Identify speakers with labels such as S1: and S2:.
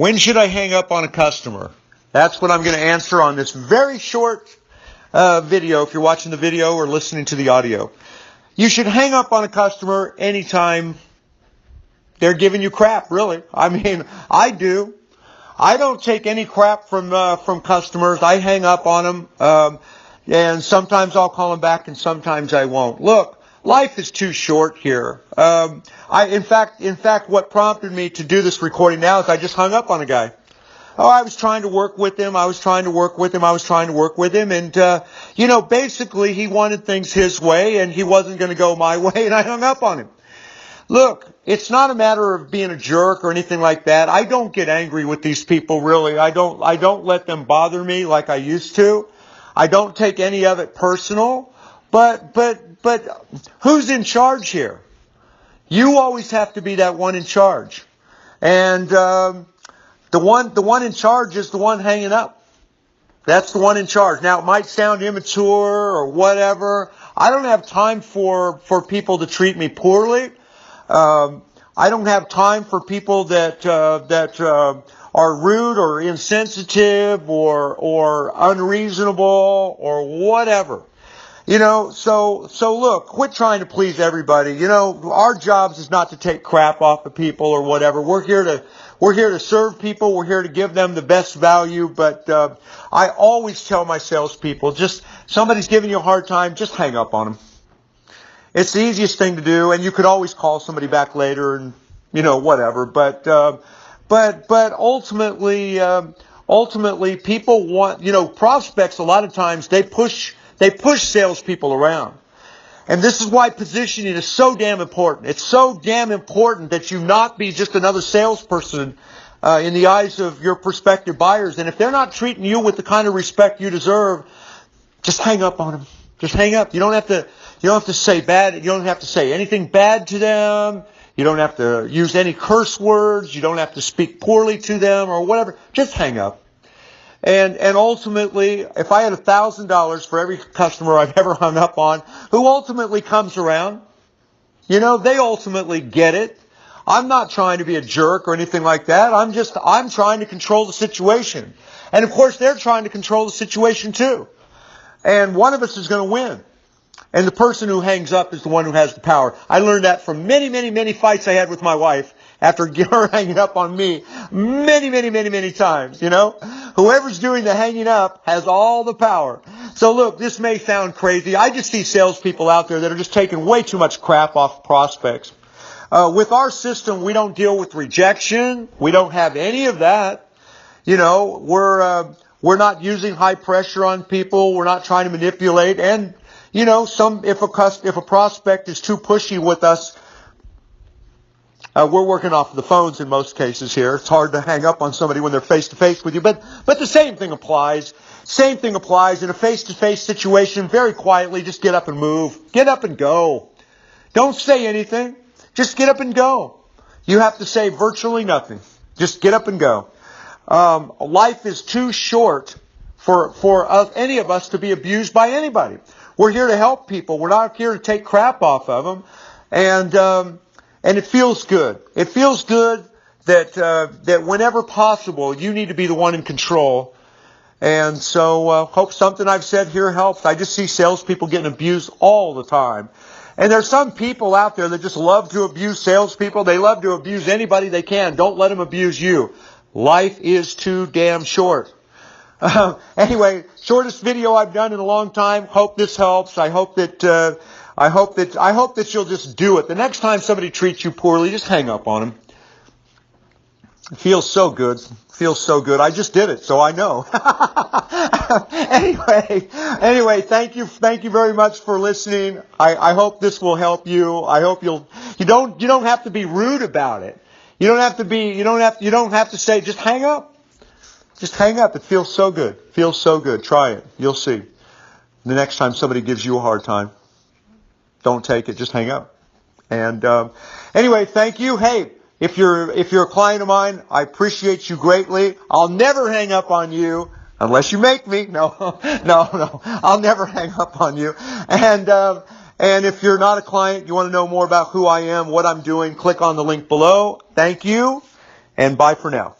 S1: When should I hang up on a customer? That's what I'm going to answer on this very short video, if you're watching the video or listening to the audio. You should hang up on a customer anytime they're giving you crap, really. I mean, I do. I don't take any crap from customers. I hang up on them, and sometimes I'll call them back, and sometimes I won't. Look, life is too short here. In fact, what prompted me to do this recording now is I just hung up on a guy. Oh, I was trying to work with him. And basically he wanted things his way, and he wasn't going to go my way, and I hung up on him. Look, it's not a matter of being a jerk or anything like that. I don't get angry with these people, really. I don't let them bother me like I used to. I don't take any of it personal. But who's in charge here? You always have to be that one in charge. And the one in charge is the one hanging up. That's the one in charge. Now, it might sound immature or whatever. I don't have time for people to treat me poorly. I don't have time for people that are rude or insensitive or unreasonable or whatever. So look, quit trying to please everybody. Our jobs is not to take crap off of people or whatever. We're here to serve people. We're here to give them the best value. But I always tell my salespeople, just somebody's giving you a hard time, just hang up on them. It's the easiest thing to do, and you could always call somebody back later and, whatever. But ultimately people want, prospects a lot of times, they push salespeople around. And this is why positioning is so damn important. It's so damn important that you not be just another salesperson in the eyes of your prospective buyers. And if they're not treating you with the kind of respect you deserve, just hang up on them. Just hang up. You don't have to say bad. You don't have to say anything bad to them. You don't have to use any curse words. You don't have to speak poorly to them or whatever. Just hang up. And ultimately, if I had $1,000 for every customer I've ever hung up on, who ultimately comes around, they ultimately get it. I'm not trying to be a jerk or anything like that. I'm trying to control the situation. And of course, they're trying to control the situation too. And one of us is going to win. And the person who hangs up is the one who has the power. I learned that from many, many, many fights I had with my wife after her hanging up on me many, many, many, many times, Whoever's doing the hanging up has all the power. So look, this may sound crazy. I just see salespeople out there that are just taking way too much crap off prospects. With our system, we don't deal with rejection. We don't have any of that. We're not using high pressure on people. We're not trying to manipulate. And, if a prospect is too pushy with us, we're working off the phones in most cases here. It's hard to hang up on somebody when they're face to face with you. But the same thing applies. Same thing applies in a face to face situation. Very quietly, just get up and move. Get up and go. Don't say anything. Just get up and go. You have to say virtually nothing. Just get up and go. Life is too short for any of us to be abused by anybody. We're here to help people. We're not here to take crap off of them. And it feels good. It feels good that whenever possible, you need to be the one in control. And so hope something I've said here helps. I just see salespeople getting abused all the time. And there's some people out there that just love to abuse salespeople. They love to abuse anybody they can. Don't let them abuse you. Life is too damn short. Anyway, shortest video I've done in a long time. Hope this helps. I hope that you'll just do it. The next time somebody treats you poorly, just hang up on them. It feels so good. I just did it, so I know. Anyway, thank you very much for listening. I hope this will help you. I hope you don't have to be rude about it. You don't have to say, just hang up. Just hang up. It feels so good. Try it. You'll see. The next time somebody gives you a hard time, don't take it. Just hang up. And anyway, thank you. Hey, if you're a client of mine, I appreciate you greatly. I'll never hang up on you unless you make me. No. I'll never hang up on you. And if you're not a client, you want to know more about who I am, what I'm doing, click on the link below. Thank you, and bye for now.